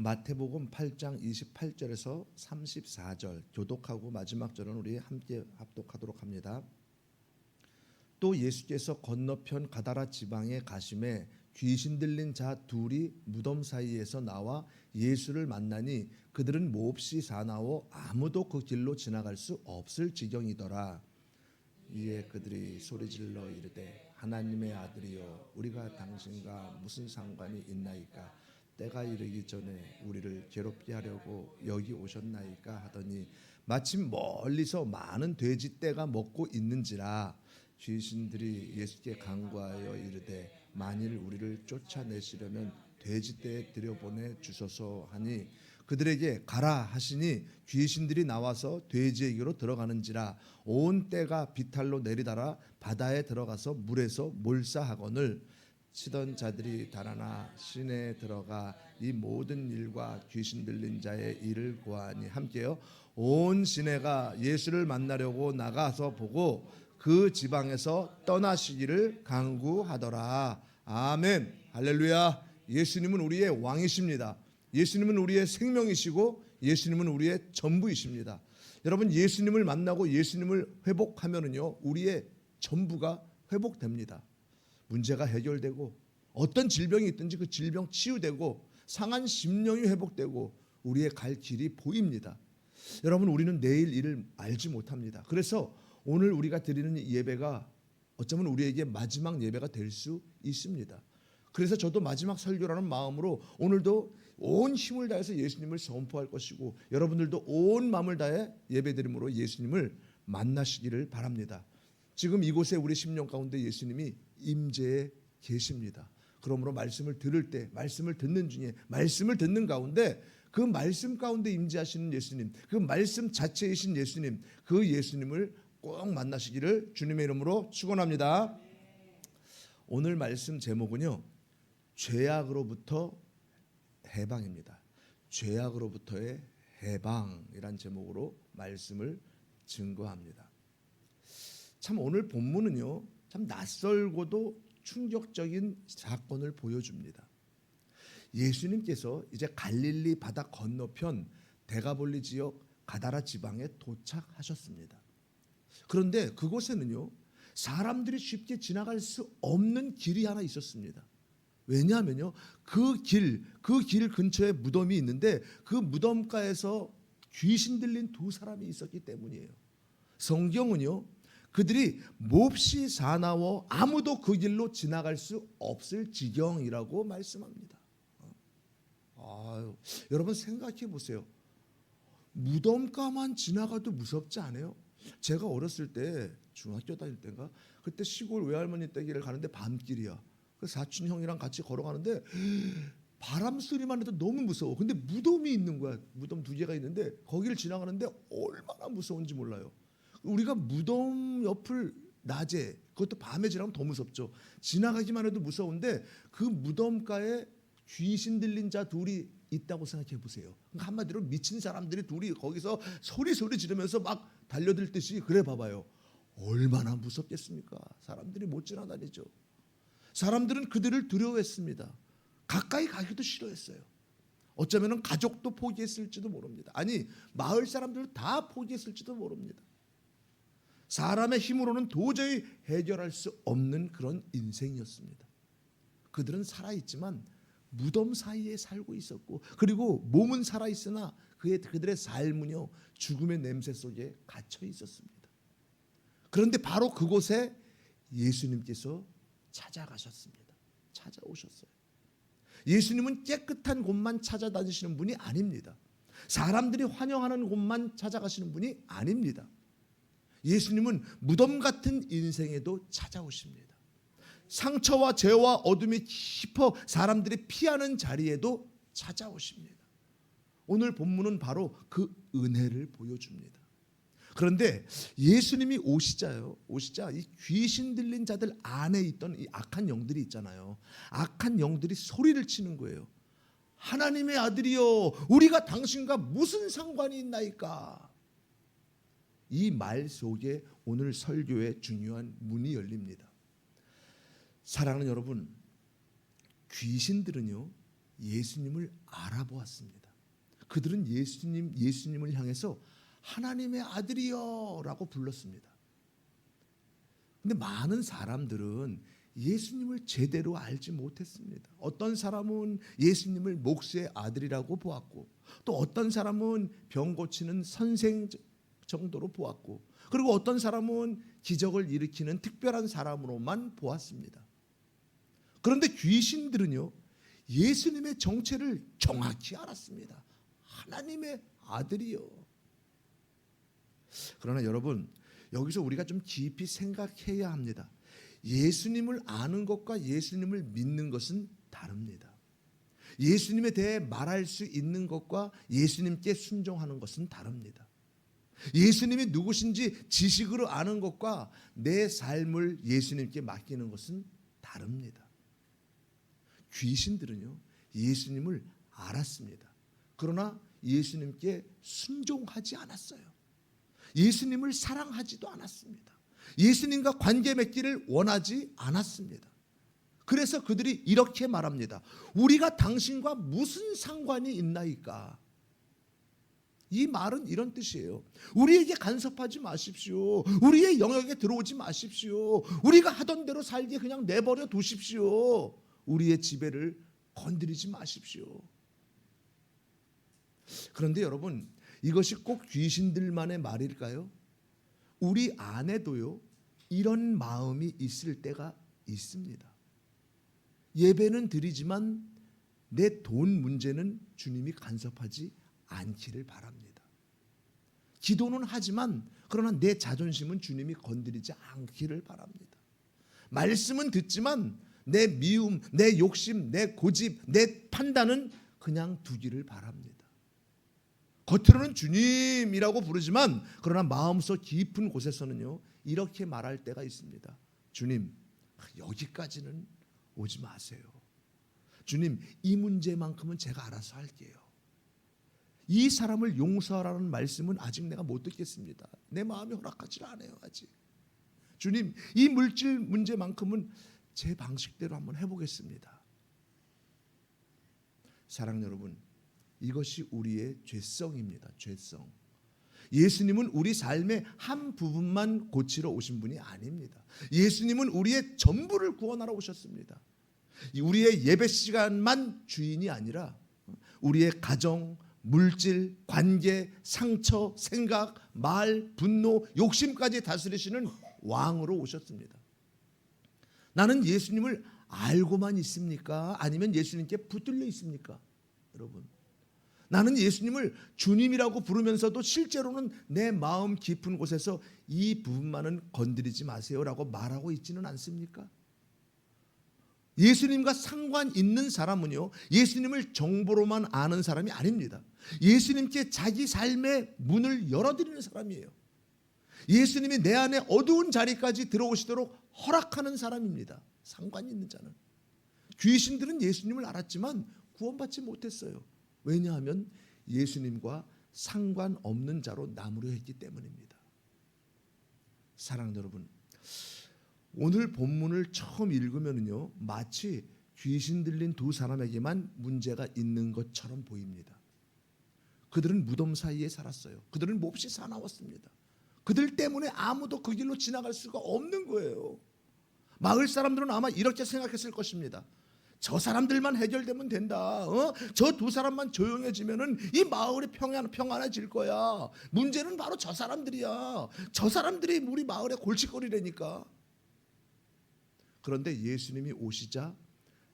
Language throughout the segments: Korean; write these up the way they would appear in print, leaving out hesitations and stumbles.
마태복음 8장 28절에서 34절 교독하고 마지막 절은 우리 함께 합독하도록 합니다. 또 예수께서 건너편 가다라 지방에 가심에 귀신 들린 자 둘이 무덤 사이에서 나와 예수를 만나니 그들은 몹시 사나워 아무도 그 길로 지나갈 수 없을 지경이더라. 이에 그들이 소리질러 이르되 하나님의 아들이여 우리가 당신과 무슨 상관이 있나이까? 때가 이르기 전에 우리를 괴롭게 하려고 여기 오셨나이까 하더니 마침 멀리서 많은 돼지떼가 먹고 있는지라. 귀신들이 예수께 간구하여 이르되 만일 우리를 쫓아내시려면 돼지떼에 들여보내 주소서 하니 그들에게 가라 하시니 귀신들이 나와서 돼지에게로 들어가는지라. 온 떼가 비탈로 내리달아 바다에 들어가서 물에서 몰사하거늘 치던 자들이 달아나 시내에 들어가 이 모든 일과 귀신 들린 자의 일을 고하니 함께요. 온 시내가 예수를 만나려고 나가서 보고 그 지방에서 떠나시기를 간구하더라. 아멘. 할렐루야. 예수님은 우리의 왕이십니다. 예수님은 우리의 생명이시고 예수님은 우리의 전부이십니다. 여러분, 예수님을 만나고 예수님을 회복하면은요 우리의 전부가 회복됩니다. 문제가 해결되고 어떤 질병이 있든지 그 질병 치유되고 상한 심령이 회복되고 우리의 갈 길이 보입니다. 여러분, 우리는 내일 일을 알지 못합니다. 그래서 오늘 우리가 드리는 예배가 어쩌면 우리에게 마지막 예배가 될 수 있습니다. 그래서 저도 마지막 설교라는 마음으로 오늘도 온 힘을 다해서 예수님을 선포할 것이고 여러분들도 온 마음을 다해 예배드림으로 예수님을 만나시기를 바랍니다. 지금 이곳에 우리 심령 가운데 예수님이 임재해 계십니다. 그러므로 말씀을 들을 때, 말씀을 듣는 중에, 말씀을 듣는 가운데 그 말씀 가운데 임재하시는 예수님, 그 말씀 자체이신 예수님, 그 예수님을 꼭 만나시기를 주님의 이름으로 축원합니다. 오늘 말씀 제목은요, 죄악으로부터 해방입니다. 죄악으로부터의 해방이란 제목으로 말씀을 증거합니다. 참 오늘 본문은요, 참 낯설고도 충격적인 사건을 보여줍니다. 예수님께서 이제 갈릴리 바다 건너편 데가볼리 지역 가다라 지방에 도착하셨습니다. 그런데 그곳에는요 사람들이 쉽게 지나갈 수 없는 길이 하나 있었습니다. 왜냐하면요 그 길 근처에 무덤이 있는데 그 무덤가에서 귀신 들린 두 사람이 있었기 때문이에요. 성경은요 그들이 몹시 사나워 아무도 그 길로 지나갈 수 없을 지경이라고 말씀합니다. 여러분 생각해 보세요. 무덤가만 지나가도 무섭지 않아요? 제가 어렸을 때 중학교 다닐 때인가 그때 시골 외할머니 댁을 가는데 밤길이야. 그 사촌 형이랑 같이 걸어가는데 바람 소리만 해도 너무 무서워. 근데 무덤이 있는 거야. 무덤 두 개가 있는데 거기를 지나가는데 얼마나 무서운지 몰라요. 우리가 무덤 옆을 낮에 그것도 밤에 지나가면 더 무섭죠. 지나가기만 해도 무서운데 그 무덤가에 귀신 들린 자 둘이 있다고 생각해 보세요. 그러니까 한마디로 미친 사람들이 둘이 거기서 소리 지르면서 막 달려들듯이 그래 봐봐요. 얼마나 무섭겠습니까? 사람들이 못 지나다니죠. 사람들은 그들을 두려워했습니다. 가까이 가기도 싫어했어요. 어쩌면 가족도 포기했을지도 모릅니다. 아니 마을 사람들 다 포기했을지도 모릅니다. 사람의 힘으로는 도저히 해결할 수 없는 그런 인생이었습니다. 그들은 살아있지만 무덤 사이에 살고 있었고 그리고 몸은 살아있으나 그들의 삶은요 죽음의 냄새 속에 갇혀 있었습니다. 그런데 바로 그곳에 예수님께서 찾아가셨습니다. 찾아오셨어요. 예수님은 깨끗한 곳만 찾아다니시는 분이 아닙니다. 사람들이 환영하는 곳만 찾아가시는 분이 아닙니다. 예수님은 무덤 같은 인생에도 찾아오십니다. 상처와 죄와 어둠이 깊어 사람들이 피하는 자리에도 찾아오십니다. 오늘 본문은 바로 그 은혜를 보여줍니다. 그런데 예수님이 오시자 이 귀신 들린 자들 안에 있던 이 악한 영들이 있잖아요. 악한 영들이 소리를 치는 거예요. 하나님의 아들이여 우리가 당신과 무슨 상관이 있나이까? 이 말 속에 오늘 설교의 중요한 문이 열립니다. 사랑하는 여러분, 귀신들은요 예수님을 알아보았습니다. 그들은 예수님을 향해서 하나님의 아들이여라고 불렀습니다. 근데 많은 사람들은 예수님을 제대로 알지 못했습니다. 어떤 사람은 예수님을 목수의 아들이라고 보았고, 또 어떤 사람은 병 고치는 선생 정도로 보았고, 그리고 어떤 사람은 기적을 일으키는 특별한 사람으로만 보았습니다. 그런데 귀신들은요, 예수님의 정체를 정확히 알았습니다. 하나님의 아들이요. 그러나 여러분, 여기서 우리가 좀 깊이 생각해야 합니다. 예수님을 아는 것과 예수님을 믿는 것은 다릅니다. 예수님에 대해 말할 수 있는 것과 예수님께 순종하는 것은 다릅니다. 예수님이 누구신지 지식으로 아는 것과 내 삶을 예수님께 맡기는 것은 다릅니다. 귀신들은요, 예수님을 알았습니다. 그러나 예수님께 순종하지 않았어요. 예수님을 사랑하지도 않았습니다. 예수님과 관계 맺기를 원하지 않았습니다. 그래서 그들이 이렇게 말합니다. 우리가 당신과 무슨 상관이 있나이까? 이 말은 이런 뜻이에요. 우리에게 간섭하지 마십시오. 우리의 영역에 들어오지 마십시오. 우리가 하던 대로 살게 그냥 내버려 두십시오. 우리의 지배를 건드리지 마십시오. 그런데 여러분, 이것이 꼭 귀신들만의 말일까요? 우리 안에도요, 이런 마음이 있을 때가 있습니다. 예배는 드리지만 내 돈 문제는 주님이 간섭하지 않기를 바랍니다. 기도는 하지만 그러나 내 자존심은 주님이 건드리지 않기를 바랍니다. 말씀은 듣지만 내 미움, 내 욕심, 내 고집, 내 판단은 그냥 두기를 바랍니다. 겉으로는 주님이라고 부르지만 그러나 마음속 깊은 곳에서는요, 이렇게 말할 때가 있습니다. 주님, 여기까지는 오지 마세요. 주님, 이 문제만큼은 제가 알아서 할게요. 이 사람을 용서하라는 말씀은 아직 내가 못 듣겠습니다. 내 마음이 허락하지 않아요, 아직. 주님, 이 물질 문제만큼은 제 방식대로 한번 해보겠습니다. 사랑 여러분, 이것이 우리의 죄성입니다. 죄성. 예수님은 우리 삶의 한 부분만 고치러 오신 분이 아닙니다. 예수님은 우리의 전부를 구원하러 오셨습니다. 우리의 예배 시간만 주인이 아니라 우리의 가정, 물질, 관계, 상처, 생각, 말, 분노, 욕심까지 다스리시는 왕으로 오셨습니다. 나는 예수님을 알고만 있습니까? 아니면 예수님께 붙들려 있습니까? 여러분, 나는 예수님을 주님이라고 부르면서도 실제로는 내 마음 깊은 곳에서 이 부분만은 건드리지 마세요라고 말하고 있지는 않습니까? 예수님과 상관 있는 사람은요, 예수님을 정보로만 아는 사람이 아닙니다. 예수님께 자기 삶의 문을 열어드리는 사람이에요. 예수님이 내 안에 어두운 자리까지 들어오시도록 허락하는 사람입니다. 상관 있는 자는. 귀신들은 예수님을 알았지만 구원받지 못했어요. 왜냐하면 예수님과 상관없는 자로 남으려 했기 때문입니다. 사랑하는 여러분, 오늘 본문을 처음 읽으면요, 마치 귀신 들린 두 사람에게만 문제가 있는 것처럼 보입니다. 그들은 무덤 사이에 살았어요. 그들은 몹시 사나웠습니다. 그들 때문에 아무도 그 길로 지나갈 수가 없는 거예요. 마을 사람들은 아마 이렇게 생각했을 것입니다. 저 사람들만 해결되면 된다. 저 두 사람만 조용해지면은 이 마을이 평안해질 거야. 문제는 바로 저 사람들이야. 저 사람들이 우리 마을에 골칫거리라니까. 그런데 예수님이 오시자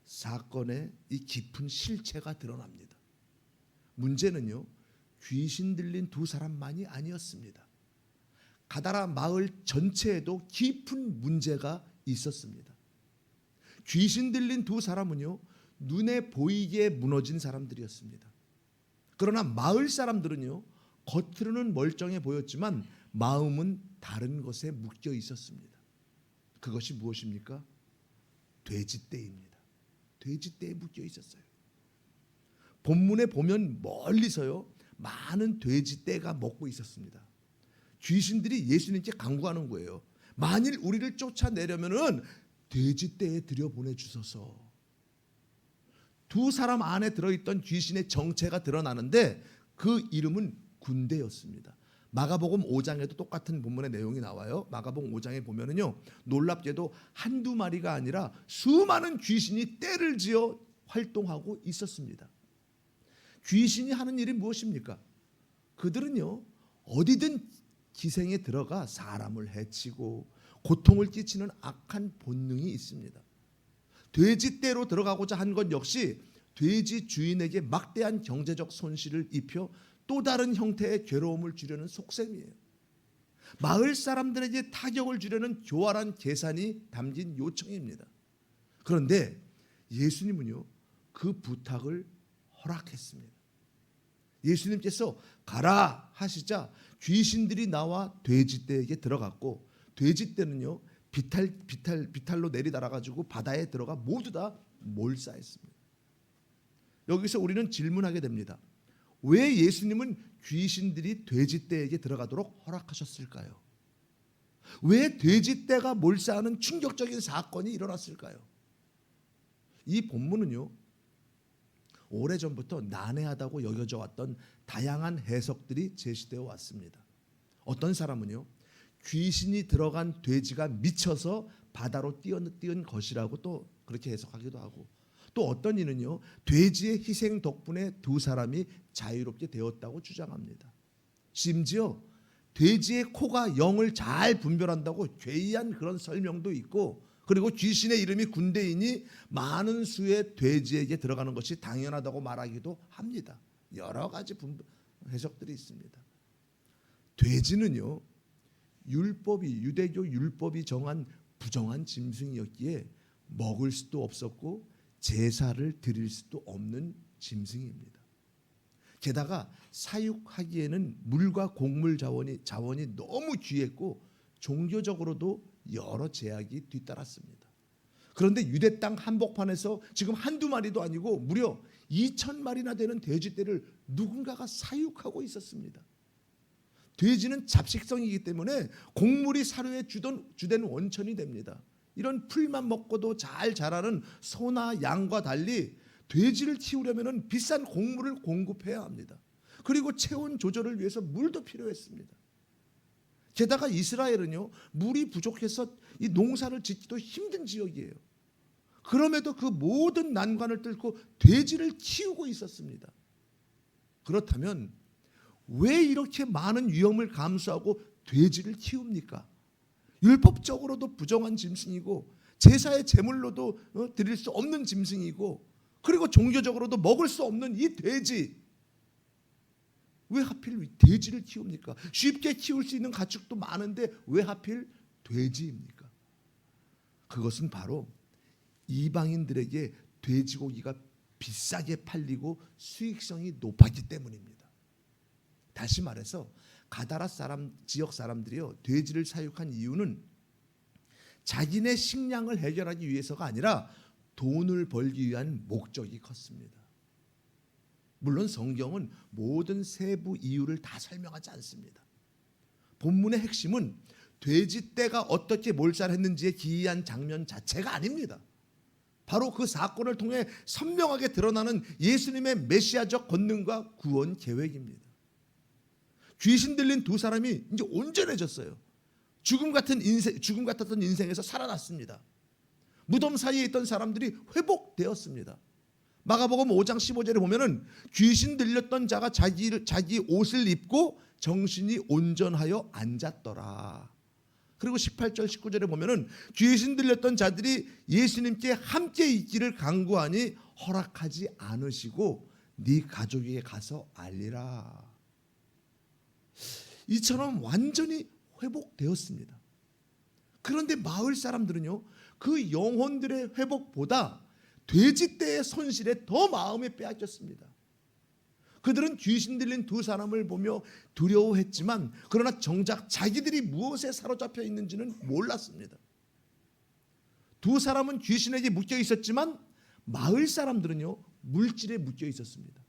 사건의 이 깊은 실체가 드러납니다. 문제는요, 귀신 들린 두 사람만이 아니었습니다. 가다라 마을 전체에도 깊은 문제가 있었습니다. 귀신 들린 두 사람은요, 눈에 보이게 무너진 사람들이었습니다. 그러나 마을 사람들은요, 겉으로는 멀쩡해 보였지만 마음은 다른 것에 묶여 있었습니다. 그것이 무엇입니까? 돼지떼입니다. 돼지떼에 묶여 있었어요. 본문에 보면 멀리서요, 많은 돼지떼가 먹고 있었습니다. 귀신들이 예수님께 간구하는 거예요. 만일 우리를 쫓아내려면은 돼지떼에 들여보내 주소서. 두 사람 안에 들어있던 귀신의 정체가 드러나는데 그 이름은 군대였습니다. 마가복음 5장에도 똑같은 본문의 내용이 나와요. 마가복음 5장에 보면은요, 놀랍게도 한두 마리가 아니라 수많은 귀신이 떼를 지어 활동하고 있었습니다. 귀신이 하는 일이 무엇입니까? 그들은요, 어디든 기생에 들어가 사람을 해치고 고통을 끼치는 악한 본능이 있습니다. 돼지 떼로 들어가고자 한 것 역시 돼지 주인에게 막대한 경제적 손실을 입혀 또 다른 형태의 괴로움을 주려는 속셈이에요. 마을 사람들에게 타격을 주려는 교활한 계산이 담긴 요청입니다. 그런데 예수님은요, 그 부탁을 허락했습니다. 예수님께서 가라 하시자 귀신들이 나와 돼지떼에게 들어갔고, 돼지떼는요 비탈로 내리달아 가지고 바다에 들어가 모두 다 몰사했습니다. 여기서 우리는 질문하게 됩니다. 왜 예수님은 귀신들이 돼지떼에게 들어가도록 허락하셨을까요? 왜 돼지떼가 몰사하는 충격적인 사건이 일어났을까요? 이 본문은요, 오래전부터 난해하다고 여겨져 왔던 다양한 해석들이 제시되어 왔습니다. 어떤 사람은요, 귀신이 들어간 돼지가 미쳐서 바다로 뛰어든 것이라고 또 그렇게 해석하기도 하고, 또 어떤 이는요, 돼지의 희생 덕분에 두 사람이 자유롭게 되었다고 주장합니다. 심지어 돼지의 코가 영을 잘 분별한다고 괴이한 그런 설명도 있고, 그리고 귀신의 이름이 군대이니 많은 수의 돼지에게 들어가는 것이 당연하다고 말하기도 합니다. 여러 가지 해석들이 있습니다. 돼지는요, 유대교 율법이 정한 부정한 짐승이었기에 먹을 수도 없었고 제사를 드릴 수도 없는 짐승입니다. 게다가 사육하기에는 물과 곡물 자원이 너무 귀했고 종교적으로도 여러 제약이 뒤따랐습니다. 그런데 유대 땅 한복판에서 지금 한두 마리도 아니고 무려 2,000마리나 되는 돼지떼를 누군가가 사육하고 있었습니다. 돼지는 잡식성이기 때문에 곡물이 사료의 주된 원천이 됩니다. 이런 풀만 먹고도 잘 자라는 소나 양과 달리 돼지를 키우려면 비싼 곡물을 공급해야 합니다. 그리고 체온 조절을 위해서 물도 필요했습니다. 게다가 이스라엘은요, 물이 부족해서 이 농사를 짓기도 힘든 지역이에요. 그럼에도 그 모든 난관을 뚫고 돼지를 키우고 있었습니다. 그렇다면 왜 이렇게 많은 위험을 감수하고 돼지를 키웁니까? 율법적으로도 부정한 짐승이고 제사의 제물로도 드릴 수 없는 짐승이고, 그리고 종교적으로도 먹을 수 없는 이 돼지, 왜 하필 돼지를 키웁니까? 쉽게 키울 수 있는 가축도 많은데 왜 하필 돼지입니까? 그것은 바로 이방인들에게 돼지고기가 비싸게 팔리고 수익성이 높았기 때문입니다. 다시 말해서 가다라 지역 사람들이요, 돼지를 사육한 이유는 자기네 식량을 해결하기 위해서가 아니라 돈을 벌기 위한 목적이 컸습니다. 물론 성경은 모든 세부 이유를 다 설명하지 않습니다. 본문의 핵심은 돼지떼가 어떻게 몰살했는지의 기이한 장면 자체가 아닙니다. 바로 그 사건을 통해 선명하게 드러나는 예수님의 메시아적 권능과 구원 계획입니다. 귀신 들린 두 사람이 이제 온전해졌어요. 죽음 같았던 인생에서 살아났습니다. 무덤 사이에 있던 사람들이 회복되었습니다. 마가복음 5장 15절에 보면은 귀신 들렸던 자가 자기 옷을 입고 정신이 온전하여 앉았더라. 그리고 18절 19절에 보면은 귀신 들렸던 자들이 예수님께 함께 있기를 간구하니 허락하지 않으시고 네 가족에게 가서 알리라. 이처럼 완전히 회복되었습니다. 그런데 마을 사람들은요, 그 영혼들의 회복보다 돼지떼의 손실에 더 마음이 빼앗겼습니다. 그들은 귀신 들린 두 사람을 보며 두려워했지만, 그러나 정작 자기들이 무엇에 사로잡혀 있는지는 몰랐습니다. 두 사람은 귀신에게 묶여 있었지만 마을 사람들은요, 물질에 묶여 있었습니다.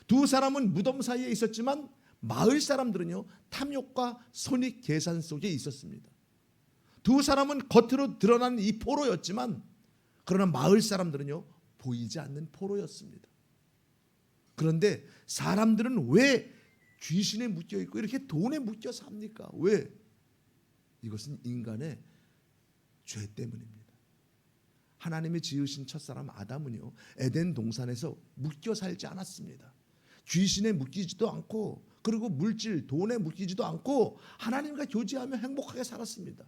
두 사람은 무덤 사이에 있었지만 마을 사람들은요, 탐욕과 손익 계산 속에 있었습니다. 두 사람은 겉으로 드러나는 이 포로였지만, 그러나 마을 사람들은요, 보이지 않는 포로였습니다. 그런데 사람들은 왜 귀신에 묶여 있고 이렇게 돈에 묶여 삽니까? 왜? 이것은 인간의 죄 때문입니다. 하나님이 지으신 첫사람 아담은요, 에덴 동산에서 묶여 살지 않았습니다. 귀신에 묶이지도 않고, 그리고 물질, 돈에 묶이지도 않고 하나님과 교제하며 행복하게 살았습니다.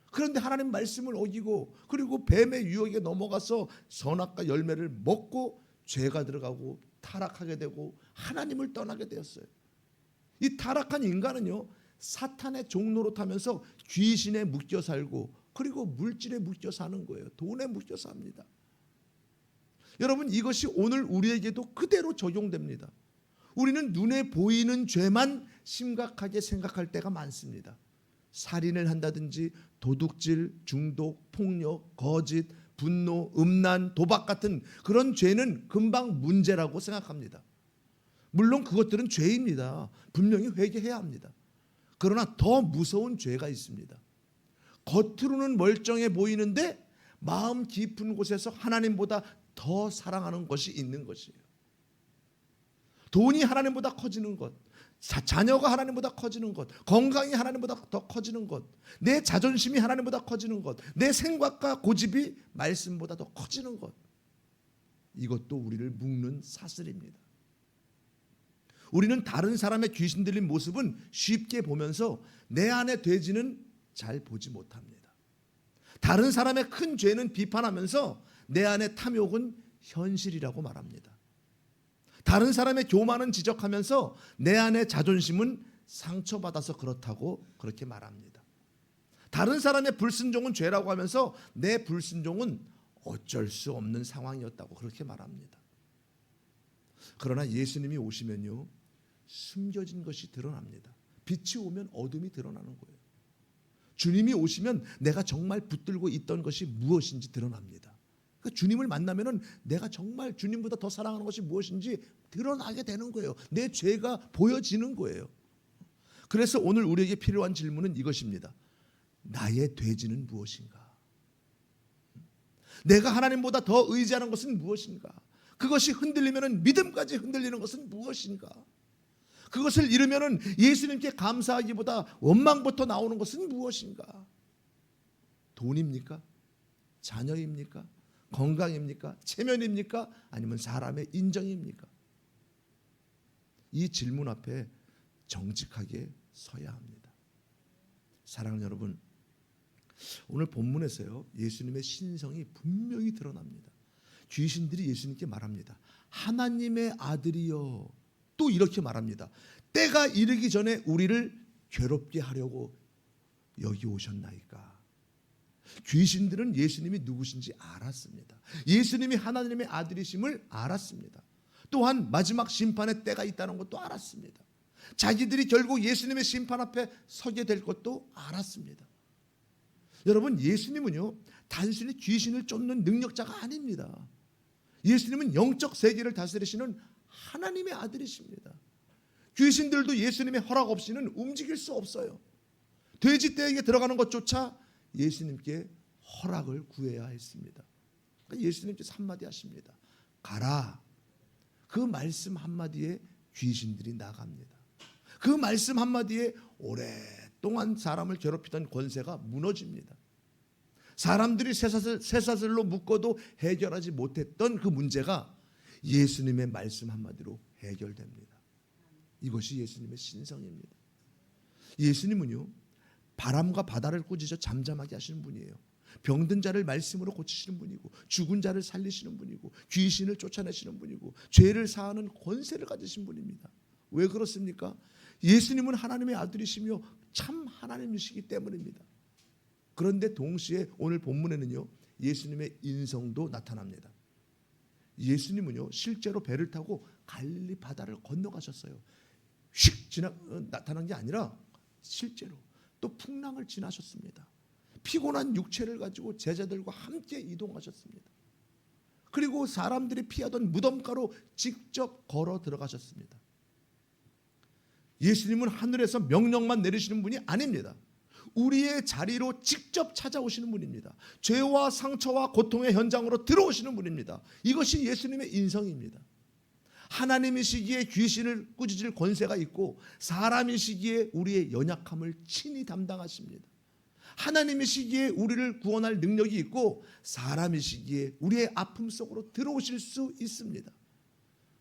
그런데 하나님 말씀을 어기고, 그리고 뱀의 유혹에 넘어가서 선악과 열매를 먹고 죄가 들어가고 타락하게 되고 하나님을 떠나게 되었어요. 이 타락한 인간은요, 사탄의 종로로 타면서 귀신에 묶여 살고, 그리고 물질에 묶여 사는 거예요. 돈에 묶여 삽니다. 여러분, 이것이 오늘 우리에게도 그대로 적용됩니다. 우리는 눈에 보이는 죄만 심각하게 생각할 때가 많습니다. 살인을 한다든지 도둑질, 중독, 폭력, 거짓, 분노, 음란, 도박 같은 그런 죄는 금방 문제라고 생각합니다. 물론 그것들은 죄입니다. 분명히 회개해야 합니다. 그러나 더 무서운 죄가 있습니다. 겉으로는 멀쩡해 보이는데 마음 깊은 곳에서 하나님보다 더 사랑하는 것이 있는 것이에요. 돈이 하나님보다 커지는 것, 자녀가 하나님보다 커지는 것, 건강이 하나님보다 더 커지는 것, 내 자존심이 하나님보다 커지는 것, 내 생각과 고집이 말씀보다 더 커지는 것, 이것도 우리를 묶는 사슬입니다. 우리는 다른 사람의 귀신 들린 모습은 쉽게 보면서 내 안의 돼지는 잘 보지 못합니다. 다른 사람의 큰 죄는 비판하면서 내 안의 탐욕은 현실이라고 말합니다. 다른 사람의 교만은 지적하면서 내 안의 자존심은 상처받아서 그렇다고 그렇게 말합니다. 다른 사람의 불순종은 죄라고 하면서 내 불순종은 어쩔 수 없는 상황이었다고 그렇게 말합니다. 그러나 예수님이 오시면요, 숨겨진 것이 드러납니다. 빛이 오면 어둠이 드러나는 거예요. 주님이 오시면 내가 정말 붙들고 있던 것이 무엇인지 드러납니다. 그러니까 주님을 만나면은 내가 정말 주님보다 더 사랑하는 것이 무엇인지 드러나게 되는 거예요. 내 죄가 보여지는 거예요. 그래서 오늘 우리에게 필요한 질문은 이것입니다. 나의 돼지는 무엇인가? 내가 하나님보다 더 의지하는 것은 무엇인가? 그것이 흔들리면은 믿음까지 흔들리는 것은 무엇인가? 그것을 잃으면은 예수님께 감사하기보다 원망부터 나오는 것은 무엇인가? 돈입니까? 자녀입니까? 건강입니까? 체면입니까? 아니면 사람의 인정입니까? 이 질문 앞에 정직하게 서야 합니다. 사랑하는 여러분, 오늘 본문에서요, 예수님의 신성이 분명히 드러납니다. 귀신들이 예수님께 말합니다. 하나님의 아들이여. 또 이렇게 말합니다. 때가 이르기 전에 우리를 괴롭게 하려고 여기 오셨나이까. 귀신들은 예수님이 누구신지 알았습니다. 예수님이 하나님의 아들이심을 알았습니다. 또한 마지막 심판의 때가 있다는 것도 알았습니다. 자기들이 결국 예수님의 심판 앞에 서게 될 것도 알았습니다. 여러분, 예수님은요, 단순히 귀신을 쫓는 능력자가 아닙니다. 예수님은 영적 세계를 다스리시는 하나님의 아들이십니다. 귀신들도 예수님의 허락 없이는 움직일 수 없어요. 돼지떼에게 들어가는 것조차 예수님께 허락을 구해야 했습니다. 그러니까 예수님께서 한마디 하십니다. 가라. 그 말씀 한마디에 귀신들이 나갑니다. 그 말씀 한마디에 오랫동안 사람을 괴롭히던 권세가 무너집니다. 사람들이 쇠사슬로 묶어도 해결하지 못했던 그 문제가 예수님의 말씀 한마디로 해결됩니다. 이것이 예수님의 신성입니다. 예수님은요, 바람과 바다를 꾸짖어 잠잠하게 하시는 분이에요. 병든 자를 말씀으로 고치시는 분이고, 죽은 자를 살리시는 분이고, 귀신을 쫓아내시는 분이고, 죄를 사하는 권세를 가지신 분입니다. 왜 그렇습니까? 예수님은 하나님의 아들이시며 참 하나님이시기 때문입니다. 그런데 동시에 오늘 본문에는요, 예수님의 인성도 나타납니다. 예수님은요, 실제로 배를 타고 갈릴리 바다를 건너가셨어요. 휙 나타난 게 아니라 실제로 또 풍랑을 지나셨습니다. 피곤한 육체를 가지고 제자들과 함께 이동하셨습니다. 그리고 사람들이 피하던 무덤가로 직접 걸어 들어가셨습니다. 예수님은 하늘에서 명령만 내리시는 분이 아닙니다. 우리의 자리로 직접 찾아오시는 분입니다. 죄와 상처와 고통의 현장으로 들어오시는 분입니다. 이것이 예수님의 인성입니다. 하나님이시기에 귀신을 꾸짖을 권세가 있고 사람이시기에 우리의 연약함을 친히 담당하십니다. 하나님이시기에 우리를 구원할 능력이 있고 사람이시기에 우리의 아픔 속으로 들어오실 수 있습니다.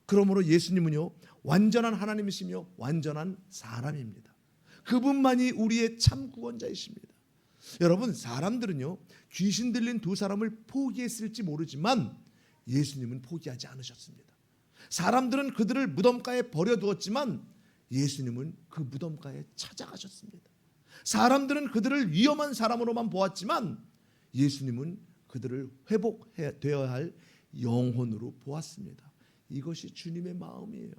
그러므로 예수님은요, 완전한 하나님이시며 완전한 사람입니다. 그분만이 우리의 참 구원자이십니다. 여러분, 사람들은요, 귀신 들린 두 사람을 포기했을지 모르지만 예수님은 포기하지 않으셨습니다. 사람들은 그들을 무덤가에 버려두었지만 예수님은 그 무덤가에 찾아가셨습니다. 사람들은 그들을 위험한 사람으로만 보았지만 예수님은 그들을 회복되어야 할 영혼으로 보았습니다. 이것이 주님의 마음이에요.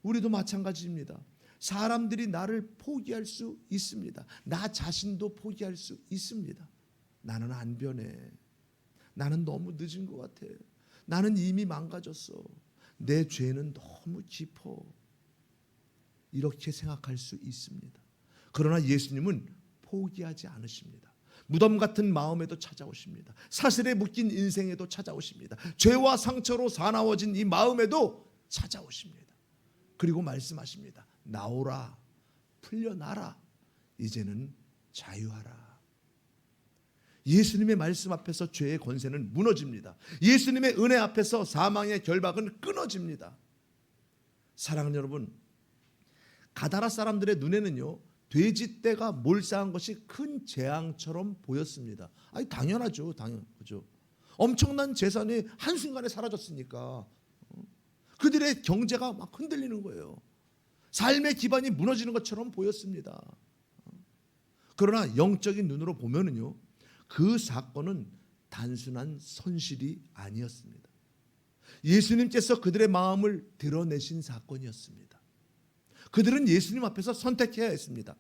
우리도 마찬가지입니다. 사람들이 나를 포기할 수 있습니다. 나 자신도 포기할 수 있습니다. 나는 안 변해. 나는 너무 늦은 것 같아. 나는 이미 망가졌어. 내 죄는 너무 깊어. 이렇게 생각할 수 있습니다. 그러나 예수님은 포기하지 않으십니다. 무덤 같은 마음에도 찾아오십니다. 사슬에 묶인 인생에도 찾아오십니다. 죄와 상처로 사나워진 이 마음에도 찾아오십니다. 그리고 말씀하십니다. 나오라, 풀려나라, 이제는 자유하라. 예수님의 말씀 앞에서 죄의 권세는 무너집니다. 예수님의 은혜 앞에서 사망의 결박은 끊어집니다. 사랑하는 여러분, 가다라 사람들의 눈에는요, 돼지떼가 몰살한 것이 큰 재앙처럼 보였습니다. 아니, 당연하죠. 당연하죠. 엄청난 재산이 한순간에 사라졌으니까 그들의 경제가 막 흔들리는 거예요. 삶의 기반이 무너지는 것처럼 보였습니다. 그러나 영적인 눈으로 보면은요, 그 사건은 단순한 손실이 아니었습니다. 예수님께서 그들의 마음을 드러내신 사건이었습니다. 그들은 예수님 앞에서 선택해야 했습니다.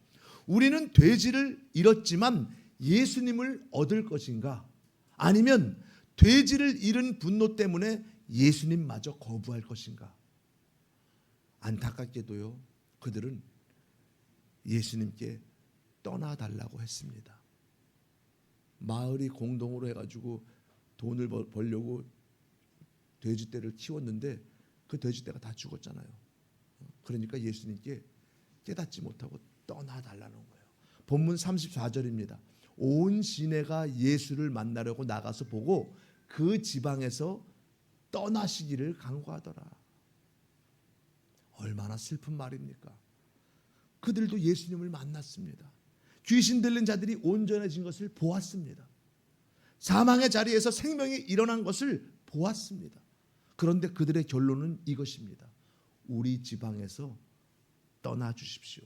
우리는 돼지를 잃었지만 예수님을 얻을 것인가? 아니면 돼지를 잃은 분노 때문에 예수님마저 거부할 것인가? 안타깝게도요, 그들은 예수님께 떠나달라고 했습니다. 마을이 공동으로 해가지고 돈을 벌려고 돼지떼를 키웠는데 그 돼지떼가 다 죽었잖아요. 그러니까 예수님께 깨닫지 못하고 떠나달라는 거예요. 본문 34절입니다. 온 시내가 예수를 만나려고 나가서 보고 그 지방에서 떠나시기를 간구하더라. 얼마나 슬픈 말입니까? 그들도 예수님을 만났습니다. 귀신 들린 자들이 온전해진 것을 보았습니다. 사망의 자리에서 생명이 일어난 것을 보았습니다. 그런데 그들의 결론은 이것입니다. 우리 지방에서 떠나 주십시오.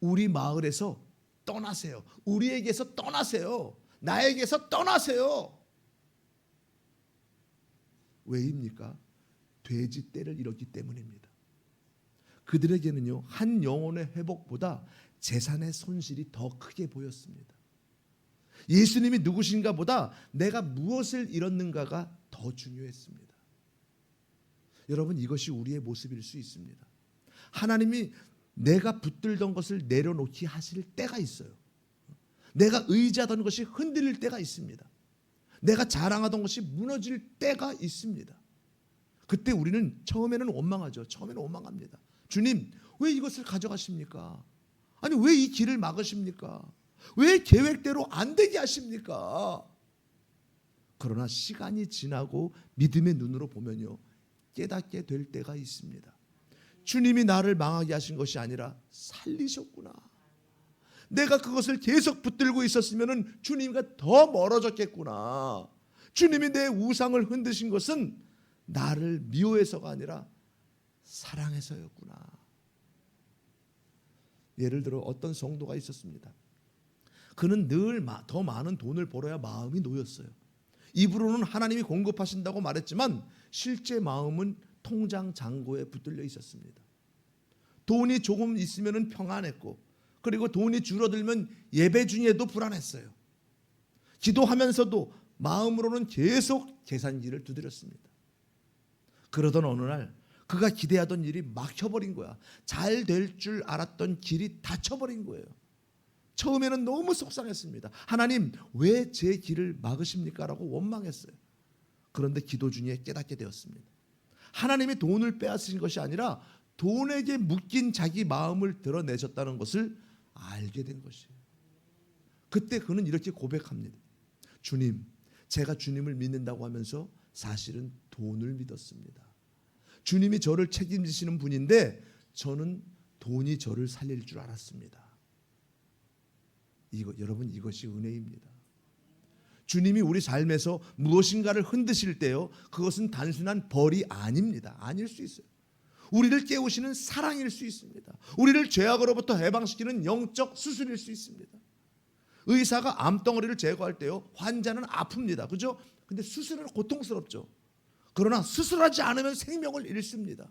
우리 마을에서 떠나세요. 우리에게서 떠나세요. 나에게서 떠나세요. 왜입니까? 돼지떼를 잃었기 때문입니다. 그들에게는요, 한 영혼의 회복보다 재산의 손실이 더 크게 보였습니다. 예수님이 누구신가 보다 내가 무엇을 잃었는가가 더 중요했습니다. 여러분, 이것이 우리의 모습일 수 있습니다. 하나님이 내가 붙들던 것을 내려놓기 하실 때가 있어요. 내가 의지하던 것이 흔들릴 때가 있습니다. 내가 자랑하던 것이 무너질 때가 있습니다. 그때 우리는 처음에는 원망하죠. 처음에는 원망합니다. 주님, 왜 이것을 가져가십니까? 아니, 왜 이 길을 막으십니까? 왜 계획대로 안 되게 하십니까? 그러나 시간이 지나고 믿음의 눈으로 보면요, 깨닫게 될 때가 있습니다. 주님이 나를 망하게 하신 것이 아니라 살리셨구나. 내가 그것을 계속 붙들고 있었으면 주님과 더 멀어졌겠구나. 주님이 내 우상을 흔드신 것은 나를 미워해서가 아니라 사랑해서였구나. 예를 들어 어떤 성도가 있었습니다. 그는 늘 더 많은 돈을 벌어야 마음이 놓였어요. 입으로는 하나님이 공급하신다고 말했지만 실제 마음은 통장 잔고에 붙들려 있었습니다. 돈이 조금 있으면 평안했고, 그리고 돈이 줄어들면 예배 중에도 불안했어요. 기도하면서도 마음으로는 계속 계산기를 두드렸습니다. 그러던 어느 날 그가 기대하던 일이 막혀버린 거야. 잘 될 줄 알았던 길이 닫혀버린 거예요. 처음에는 너무 속상했습니다. 하나님, 왜 제 길을 막으십니까? 라고 원망했어요. 그런데 기도 중에 깨닫게 되었습니다. 하나님이 돈을 빼앗으신 것이 아니라 돈에게 묶인 자기 마음을 드러내셨다는 것을 알게 된 것이에요. 그때 그는 이렇게 고백합니다. 주님, 제가 주님을 믿는다고 하면서 사실은 돈을 믿었습니다. 주님이 저를 책임지시는 분인데 저는 돈이 저를 살릴 줄 알았습니다. 여러분, 이것이 은혜입니다. 주님이 우리 삶에서 무엇인가를 흔드실 때요, 그것은 단순한 벌이 아닙니다. 아닐 수 있어요. 우리를 깨우시는 사랑일 수 있습니다. 우리를 죄악으로부터 해방시키는 영적 수술일 수 있습니다. 의사가 암덩어리를 제거할 때요, 환자는 아픕니다. 그죠? 근데 수술은 고통스럽죠. 그러나 수술하지 않으면 생명을 잃습니다.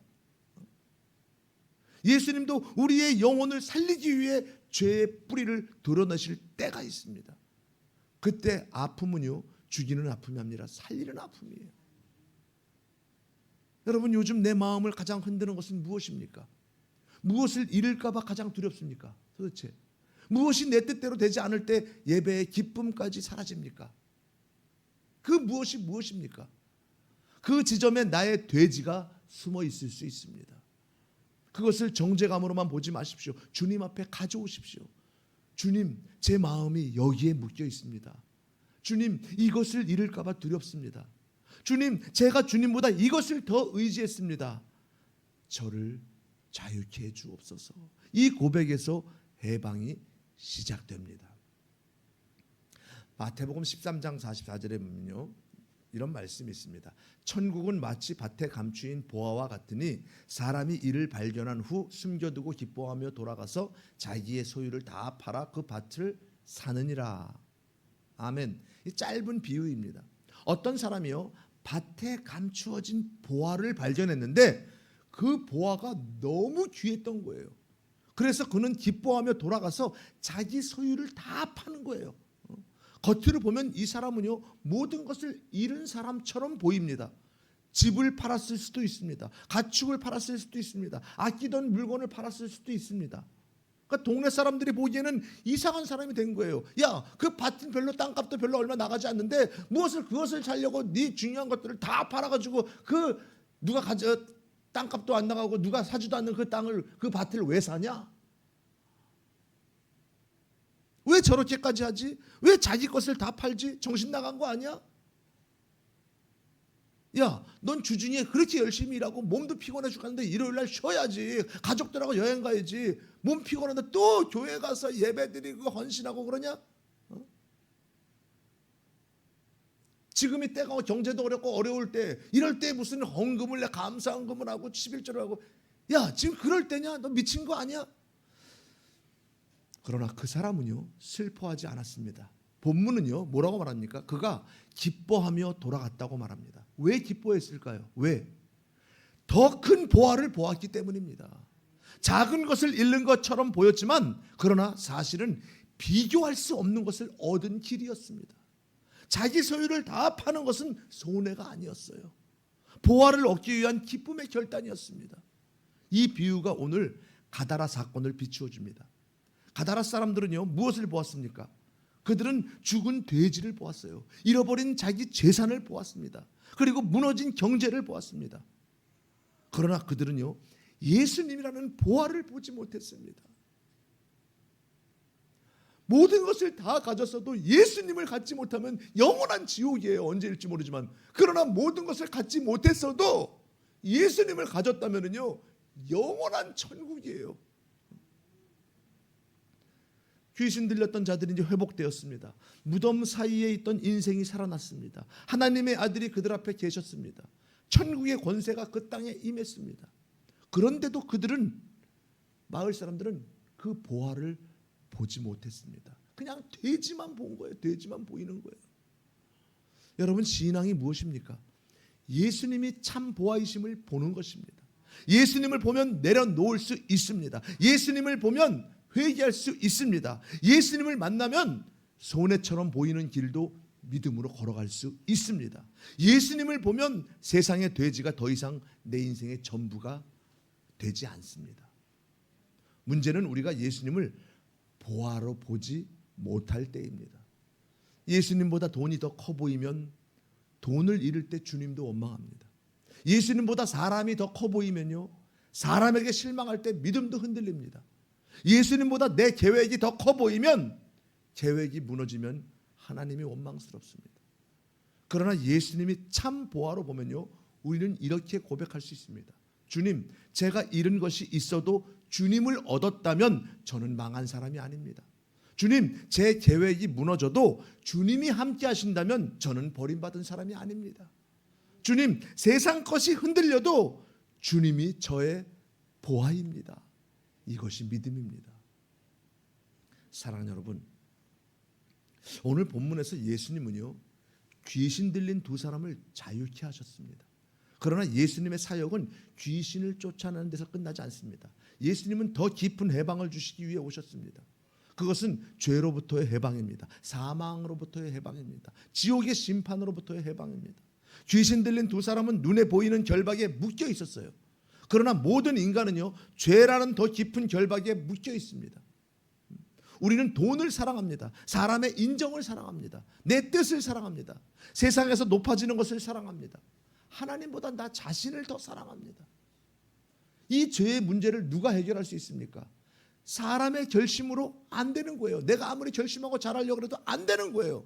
예수님도 우리의 영혼을 살리기 위해 죄의 뿌리를 드러내실 때가 있습니다. 그때 아픔은요, 죽이는 아픔이 아니라 살리는 아픔이에요. 여러분, 요즘 내 마음을 가장 흔드는 것은 무엇입니까? 무엇을 잃을까 봐 가장 두렵습니까? 도대체 무엇이 내 뜻대로 되지 않을 때 예배의 기쁨까지 사라집니까? 그 무엇이 무엇입니까? 그 지점에 나의 돼지가 숨어 있을 수 있습니다. 그것을 정죄감으로만 보지 마십시오. 주님 앞에 가져오십시오. 주님, 제 마음이 여기에 묶여 있습니다. 주님, 이것을 잃을까 봐 두렵습니다. 주님, 제가 주님보다 이것을 더 의지했습니다. 저를 자유케 해 주옵소서. 이 고백에서 해방이 시작됩니다. 마태복음 13장 44절에 보면요, 이런 말씀이 있습니다. 천국은 마치 밭에 감추인 보화와 같으니 사람이 이를 발견한 후 숨겨두고 기뻐하며 돌아가서 자기의 소유를 다 팔아 그 밭을 사느니라. 아멘. 이 짧은 비유입니다. 어떤 사람이요, 밭에 감추어진 보화를 발견했는데 그 보화가 너무 귀했던 거예요. 그래서 그는 기뻐하며 돌아가서 자기 소유를 다 파는 거예요. 겉으로 보면 이 사람은요, 모든 것을 잃은 사람처럼 보입니다. 집을 팔았을 수도 있습니다. 가축을 팔았을 수도 있습니다. 아끼던 물건을 팔았을 수도 있습니다. 그러니까 동네 사람들이 보기에는 이상한 사람이 된 거예요. 야, 그 밭은 별로 땅값도 별로 얼마 나가지 않는데 그것을 살려고 네 중요한 것들을 다 팔아가지고 그 누가 땅값도 안 나가고 누가 사지도 않는 그 밭을 왜 사냐? 왜 저렇게까지 하지? 왜 자기 것을 다 팔지? 정신 나간 거 아니야? 야, 넌 주중에 그렇게 열심히 일하고 몸도 피곤해 죽겠는데 일요일 날 쉬어야지. 가족들하고 여행 가야지. 몸 피곤한데 또 교회 가서 예배 드리고 헌신하고 그러냐? 지금이 때가 경제도 어렵고 어려울 때, 이럴 때 무슨 헌금을 내 감사 헌금을 하고 11조를 하고, 야, 지금 그럴 때냐? 너 미친 거 아니야? 그러나 그 사람은요, 슬퍼하지 않았습니다. 본문은요, 뭐라고 말합니까? 그가 기뻐하며 돌아갔다고 말합니다. 왜 기뻐했을까요? 왜? 더 큰 보화를 보았기 때문입니다. 작은 것을 잃는 것처럼 보였지만 그러나 사실은 비교할 수 없는 것을 얻은 길이었습니다. 자기 소유를 다 파는 것은 손해가 아니었어요. 보화를 얻기 위한 기쁨의 결단이었습니다. 이 비유가 오늘 가다라 사건을 비추어 줍니다. 가다라 사람들은요, 무엇을 보았습니까? 그들은 죽은 돼지를 보았어요. 잃어버린 자기 재산을 보았습니다. 그리고 무너진 경제를 보았습니다. 그러나 그들은요, 예수님이라는 보화를 보지 못했습니다. 모든 것을 다 가졌어도 예수님을 갖지 못하면 영원한 지옥이에요. 언제일지 모르지만. 그러나 모든 것을 갖지 못했어도 예수님을 가졌다면요, 영원한 천국이에요. 귀신 들렸던 자들이 이제 회복되었습니다. 무덤 사이에 있던 인생이 살아났습니다. 하나님의 아들이 그들 앞에 계셨습니다. 천국의 권세가 그 땅에 임했습니다. 그런데도 그들은, 마을 사람들은 그 보화를 보지 못했습니다. 그냥 돼지만 본 거예요. 돼지만 보이는 거예요. 여러분, 신앙이 무엇입니까? 예수님이 참 보화이심을 보는 것입니다. 예수님을 보면 내려놓을 수 있습니다. 예수님을 보면 회개할 수 있습니다. 예수님을 만나면 손해처럼 보이는 길도 믿음으로 걸어갈 수 있습니다. 예수님을 보면 세상의 돼지가 더 이상 내 인생의 전부가 되지 않습니다. 문제는 우리가 예수님을 보아로 보지 못할 때입니다. 예수님보다 돈이 더 커 보이면 돈을 잃을 때 주님도 원망합니다. 예수님보다 사람이 더 커 보이면요, 사람에게 실망할 때 믿음도 흔들립니다. 예수님보다 내 계획이 더 커 보이면, 계획이 무너지면 하나님이 원망스럽습니다. 그러나 예수님이 참 보아로 보면요, 우리는 이렇게 고백할 수 있습니다. 주님, 제가 잃은 것이 있어도 주님을 얻었다면 저는 망한 사람이 아닙니다. 주님, 제 계획이 무너져도 주님이 함께 하신다면 저는 버림받은 사람이 아닙니다. 주님, 세상 것이 흔들려도 주님이 저의 보아입니다. 이것이 믿음입니다. 사랑하는 여러분, 오늘 본문에서 예수님은요, 귀신 들린 두 사람을 자유케 하셨습니다. 그러나 예수님의 사역은 귀신을 쫓아내는 데서 끝나지 않습니다. 예수님은 더 깊은 해방을 주시기 위해 오셨습니다. 그것은 죄로부터의 해방입니다. 사망으로부터의 해방입니다. 지옥의 심판으로부터의 해방입니다. 귀신 들린 두 사람은 눈에 보이는 결박에 묶여 있었어요. 그러나 모든 인간은요, 죄라는 더 깊은 결박에 묶여 있습니다. 우리는 돈을 사랑합니다. 사람의 인정을 사랑합니다. 내 뜻을 사랑합니다. 세상에서 높아지는 것을 사랑합니다. 하나님보다 나 자신을 더 사랑합니다. 이 죄의 문제를 누가 해결할 수 있습니까? 사람의 결심으로 안 되는 거예요. 내가 아무리 결심하고 잘하려고 해도 안 되는 거예요.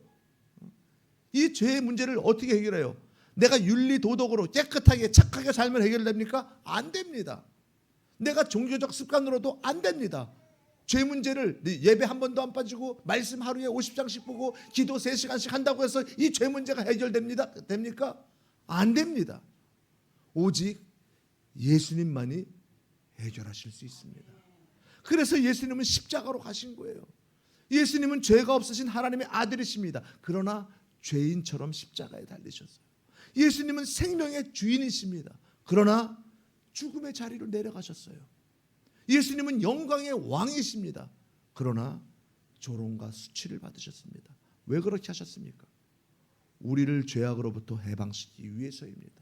이 죄의 문제를 어떻게 해결해요? 내가 윤리 도덕으로 깨끗하게 착하게 살면 해결됩니까? 안 됩니다. 내가 종교적 습관으로도 안 됩니다. 죄 문제를 예배 한 번도 안 빠지고 말씀 하루에 50장씩 보고 기도 3시간씩 한다고 해서 이 죄 문제가 해결됩니다. 됩니까? 안 됩니다. 오직 예수님만이 해결하실 수 있습니다. 그래서 예수님은 십자가로 가신 거예요. 예수님은 죄가 없으신 하나님의 아들이십니다. 그러나 죄인처럼 십자가에 달리셨어요. 예수님은 생명의 주인이십니다. 그러나 죽음의 자리로 내려가셨어요. 예수님은 영광의 왕이십니다. 그러나 조롱과 수치를 받으셨습니다. 왜 그렇게 하셨습니까? 우리를 죄악으로부터 해방시키기 위해서입니다.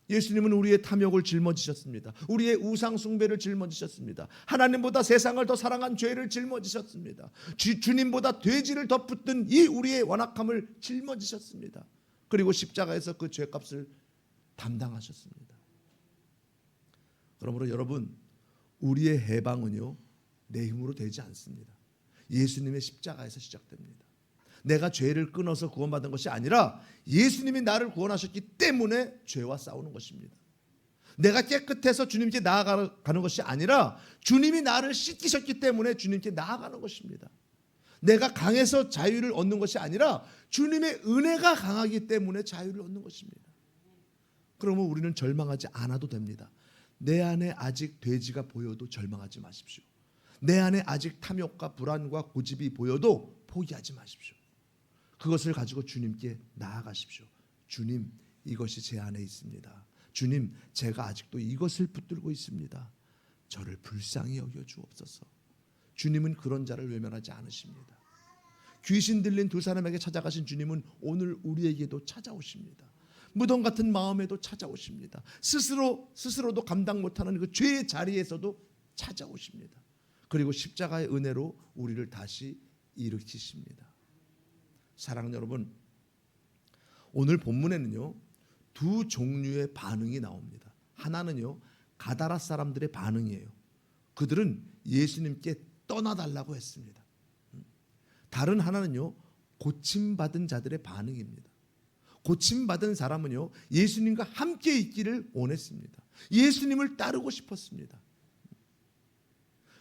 예수님은 우리의 탐욕을 짊어지셨습니다. 우리의 우상 숭배를 짊어지셨습니다. 하나님보다 세상을 더 사랑한 죄를 짊어지셨습니다. 주님보다 돼지를 더 붙든 이 우리의 완악함을 짊어지셨습니다. 그리고 십자가에서 그 죄값을 담당하셨습니다. 그러므로 여러분, 우리의 해방은요, 내 힘으로 되지 않습니다. 예수님의 십자가에서 시작됩니다. 내가 죄를 끊어서 구원받은 것이 아니라 예수님이 나를 구원하셨기 때문에 죄와 싸우는 것입니다. 내가 깨끗해서 주님께 나아가는 것이 아니라 주님이 나를 씻기셨기 때문에 주님께 나아가는 것입니다. 내가 강해서 자유를 얻는 것이 아니라 주님의 은혜가 강하기 때문에 자유를 얻는 것입니다. 그러면 우리는 절망하지 않아도 됩니다. 내 안에 아직 돼지가 보여도 절망하지 마십시오. 내 안에 아직 탐욕과 불안과 고집이 보여도 포기하지 마십시오. 그것을 가지고 주님께 나아가십시오. 주님, 이것이 제 안에 있습니다. 주님, 제가 아직도 이것을 붙들고 있습니다. 저를 불쌍히 여겨 주옵소서. 주님은 그런 자를 외면하지 않으십니다. 귀신 들린 두 사람에게 찾아가신 주님은 오늘 우리에게도 찾아오십니다. 무덤 같은 마음에도 찾아오십니다. 스스로도 감당 못하는 그 죄의 자리에서도 찾아오십니다. 그리고 십자가의 은혜로 우리를 다시 일으키십니다. 사랑하는 여러분, 오늘 본문에는요, 두 종류의 반응이 나옵니다. 하나는요, 가다라 사람들의 반응이에요. 그들은 예수님께 떠나달라고 했습니다. 다른 하나는요, 고침받은 자들의 반응입니다. 고침받은 사람은요, 예수님과 함께 있기를 원했습니다. 예수님을 따르고 싶었습니다.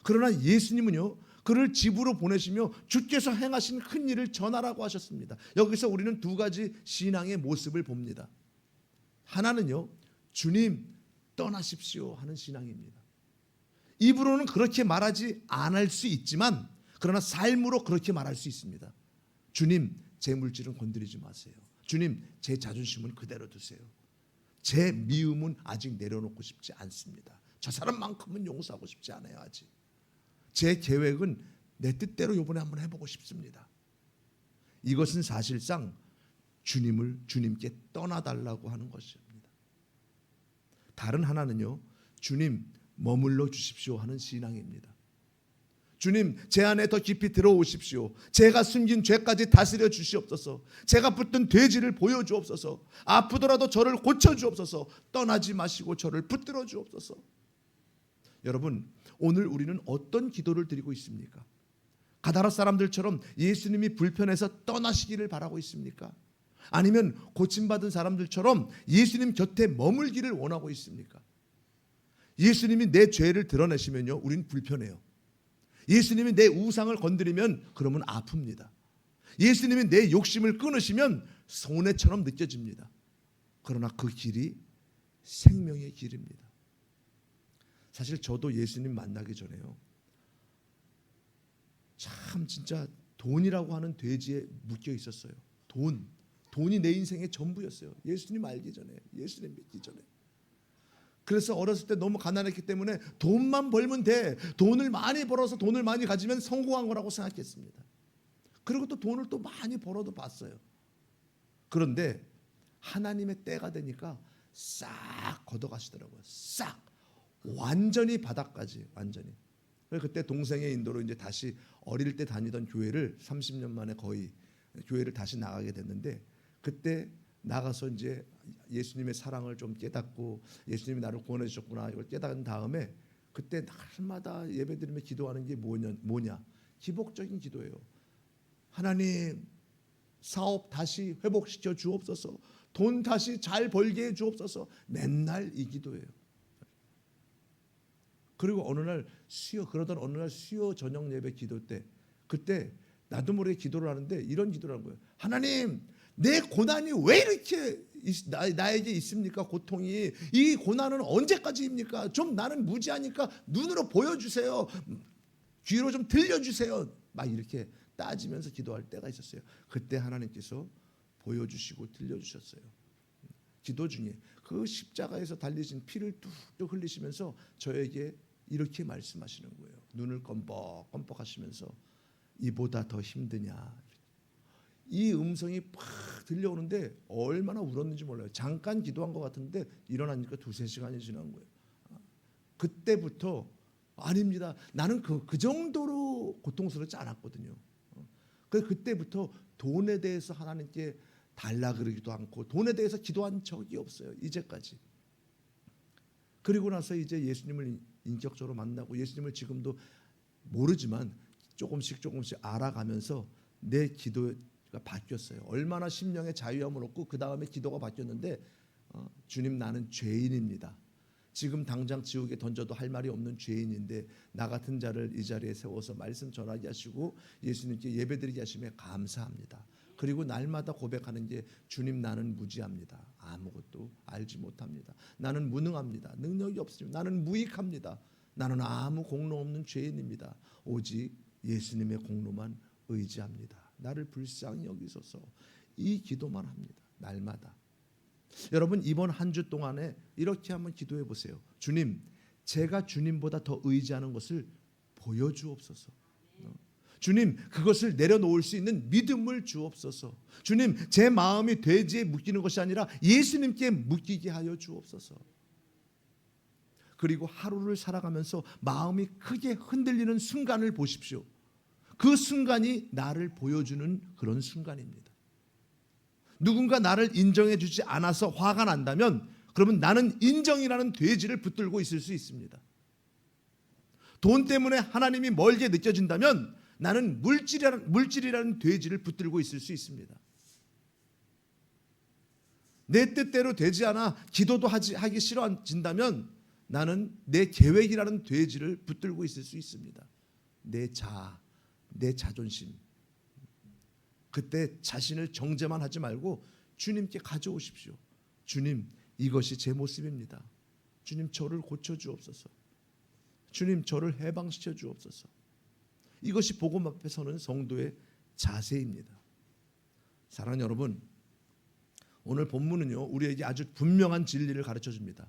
그러나 예수님은요, 그를 집으로 보내시며 주께서 행하신 큰 일을 전하라고 하셨습니다. 여기서 우리는 두 가지 신앙의 모습을 봅니다. 하나는요, 주님 떠나십시오 하는 신앙입니다. 입으로는 그렇게 말하지 않을 수 있지만 그러나 삶으로 그렇게 말할 수 있습니다. 주님, 제 물질은 건드리지 마세요. 주님, 제 자존심은 그대로 두세요. 제 미움은 아직 내려놓고 싶지 않습니다. 저 사람만큼은 용서하고 싶지 않아요. 아직 제 계획은 내 뜻대로 이번에 한번 해보고 싶습니다. 이것은 사실상 주님께 떠나달라고 하는 것입니다. 다른 하나는요, 주님 머물러 주십시오 하는 신앙입니다. 주님 제 안에 더 깊이 들어오십시오. 제가 숨긴 죄까지 다스려 주시옵소서. 제가 붙든 돼지를 보여주옵소서. 아프더라도 저를 고쳐주옵소서. 떠나지 마시고 저를 붙들어 주옵소서. 여러분, 오늘 우리는 어떤 기도를 드리고 있습니까? 가다라 사람들처럼 예수님이 불편해서 떠나시기를 바라고 있습니까? 아니면 고침받은 사람들처럼 예수님 곁에 머물기를 원하고 있습니까? 예수님이 내 죄를 드러내시면요, 우리는 불편해요. 예수님이 내 우상을 건드리면 그러면 아픕니다. 예수님이 내 욕심을 끊으시면 손해처럼 느껴집니다. 그러나 그 길이 생명의 길입니다. 사실 저도 예수님 만나기 전에요, 참 진짜 돈이라고 하는 돼지에 묶여 있었어요. 돈이 내 인생의 전부였어요. 예수님 알기 전에, 예수님 믿기 전에. 그래서 어렸을 때 너무 가난했기 때문에 돈만 벌면 돼, 돈을 많이 벌어서 돈을 많이 가지면 성공한 거라고 생각했습니다. 그리고 또 돈을 또 많이 벌어도 봤어요. 그런데 하나님의 때가 되니까 싹 걷어가시더라고요. 싹, 완전히 바닥까지, 완전히. 그때 동생의 인도로 이제 다시 어릴 때 다니던 교회를 30년 만에 거의 교회를 다시 나가게 됐는데, 그때 나가서 이제 예수님의 사랑을 좀 깨닫고 예수님이 나를 구원해 주셨구나 이걸 깨달은 다음에, 그때 날마다 예배드리며 기도하는 게 뭐냐? 기복적인 기도예요. 하나님, 사업 다시 회복시켜 주옵소서. 돈 다시 잘 벌게 해 주옵소서. 맨날 이 기도예요. 그리고 어느 날 수요 저녁 예배 기도 때, 그때 나도 모르게 기도를 하는데 이런 기도를 한 거예요. 하나님, 내 고난이 왜 이렇게 나에게 있습니까? 고통이, 이 고난은 언제까지입니까? 좀 나는 무지하니까 눈으로 보여주세요. 귀로 좀 들려주세요. 막 이렇게 따지면서 기도할 때가 있었어요. 그때 하나님께서 보여주시고 들려주셨어요. 기도 중에 그 십자가에서 달리신 피를 뚝뚝 흘리시면서 저에게 이렇게 말씀하시는 거예요. 눈을 껌뻑껌뻑 하시면서 이보다 더 힘드냐. 이 음성이 팍 들려오는데 얼마나 울었는지 몰라요. 잠깐 기도한 것 같은데 일어나니까 2-3시간이 지난 거예요. 그때부터 아닙니다. 나는 그 정도로 고통스럽지 않았거든요. 그때부터 돈에 대해서 하나님께 달라 그러기도 않고 돈에 대해서 기도한 적이 없어요. 이제까지. 그리고 나서 이제 예수님을 인격적으로 만나고 예수님을 지금도 모르지만 조금씩 알아가면서 내 기도가 바뀌었어요. 얼마나 심령의 자유함을 얻고 그 다음에 기도가 바뀌었는데, 주님, 나는 죄인입니다. 지금 당장 지옥에 던져도 할 말이 없는 죄인인데 나 같은 자를 이 자리에 세워서 말씀 전하게 하시고 예수님께 예배드리게 하심에 감사합니다. 그리고 날마다 고백하는 게, 주님, 나는 무지합니다. 아무것도 알지 못합니다. 나는 무능합니다. 능력이 없습니다. 나는 무익합니다. 나는 아무 공로 없는 죄인입니다. 오직 예수님의 공로만 의지합니다. 나를 불쌍히 여기소서. 이 기도만 합니다. 날마다. 여러분, 이번 한 주 동안에 이렇게 한번 기도해 보세요. 주님, 제가 주님보다 더 의지하는 것을 보여주옵소서. 주님, 그것을 내려놓을 수 있는 믿음을 주옵소서. 주님, 제 마음이 돼지에 묶이는 것이 아니라 예수님께 묶이게 하여 주옵소서. 그리고 하루를 살아가면서 마음이 크게 흔들리는 순간을 보십시오. 그 순간이 나를 보여주는 그런 순간입니다. 누군가 나를 인정해 주지 않아서 화가 난다면, 그러면 나는 인정이라는 돼지를 붙들고 있을 수 있습니다. 돈 때문에 하나님이 멀게 느껴진다면 나는 물질이라는 돼지를 붙들고 있을 수 있습니다. 내 뜻대로 되지 않아 기도도 하기 싫어진다면 나는 내 계획이라는 돼지를 붙들고 있을 수 있습니다. 내 자존심. 그때 자신을 정죄만 하지 말고 주님께 가져오십시오. 주님, 이것이 제 모습입니다. 주님, 저를 고쳐주옵소서. 주님, 저를 해방시켜 주옵소서. 이것이 복음 앞에 서는 성도의 자세입니다. 사랑하는 여러분, 오늘 본문은요, 우리에게 아주 분명한 진리를 가르쳐 줍니다.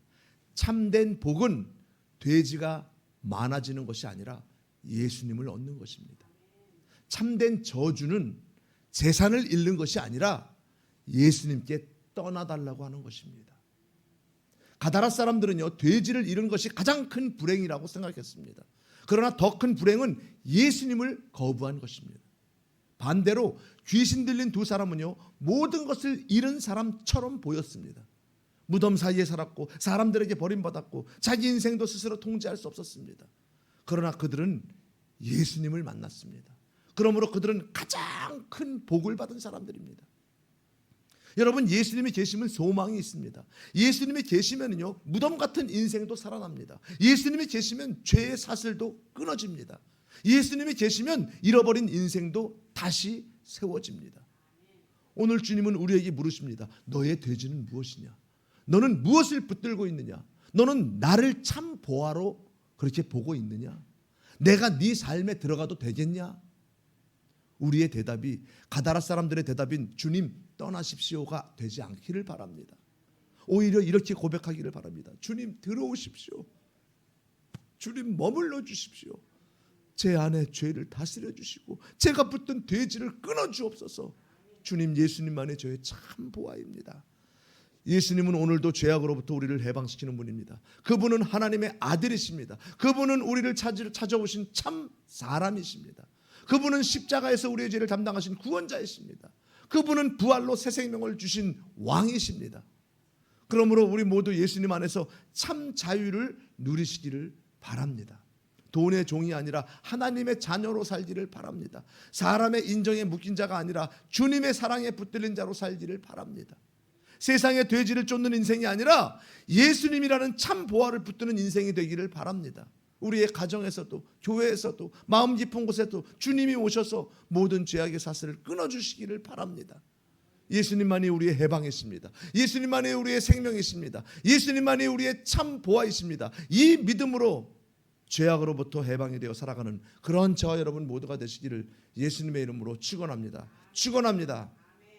참된 복은 돼지가 많아지는 것이 아니라 예수님을 얻는 것입니다. 참된 저주는 재산을 잃는 것이 아니라 예수님께 떠나달라고 하는 것입니다. 가다라 사람들은요, 돼지를 잃은 것이 가장 큰 불행이라고 생각했습니다. 그러나 더 큰 불행은 예수님을 거부한 것입니다. 반대로 귀신 들린 두 사람은요, 모든 것을 잃은 사람처럼 보였습니다. 무덤 사이에 살았고 사람들에게 버림받았고 자기 인생도 스스로 통제할 수 없었습니다. 그러나 그들은 예수님을 만났습니다. 그러므로 그들은 가장 큰 복을 받은 사람들입니다. 여러분, 예수님이 계시면 소망이 있습니다. 예수님이 계시면요, 무덤 같은 인생도 살아납니다. 예수님이 계시면 죄의 사슬도 끊어집니다. 예수님이 계시면 잃어버린 인생도 다시 세워집니다. 오늘 주님은 우리에게 물으십니다. 너의 돼지는 무엇이냐? 너는 무엇을 붙들고 있느냐? 너는 나를 참 보아로 그렇게 보고 있느냐? 내가 네 삶에 들어가도 되겠냐? 우리의 대답이, 가다라 사람들의 대답인 주님 떠나십시오가 되지 않기를 바랍니다. 오히려 이렇게 고백하기를 바랍니다. 주님 들어오십시오. 주님 머물러 주십시오. 제 안에 죄를 다스려 주시고 제가 붙든 돼지를 끊어 주옵소서. 주님, 예수님만이 저의 참 보아입니다. 예수님은 오늘도 죄악으로부터 우리를 해방시키는 분입니다. 그분은 하나님의 아들이십니다. 그분은 우리를 찾아오신 참 사람이십니다. 그분은 십자가에서 우리의 죄를 담당하신 구원자이십니다. 그분은 부활로 새 생명을 주신 왕이십니다. 그러므로 우리 모두 예수님 안에서 참 자유를 누리시기를 바랍니다. 돈의 종이 아니라 하나님의 자녀로 살기를 바랍니다. 사람의 인정에 묶인 자가 아니라 주님의 사랑에 붙들린 자로 살기를 바랍니다. 세상의 돼지를 쫓는 인생이 아니라 예수님이라는 참 보화를 붙드는 인생이 되기를 바랍니다. 우리의 가정에서도 교회에서도 마음 깊은 곳에도 주님이 오셔서 모든 죄악의 사슬을 끊어주시기를 바랍니다. 예수님만이 우리의 해방이십니다. 예수님만이 우리의 생명이십니다. 예수님만이 우리의 참 보화이십니다. 이 믿음으로 죄악으로부터 해방이 되어 살아가는 그런 저와 여러분 모두가 되시기를 예수님의 이름으로 축원합니다. 축원합니다.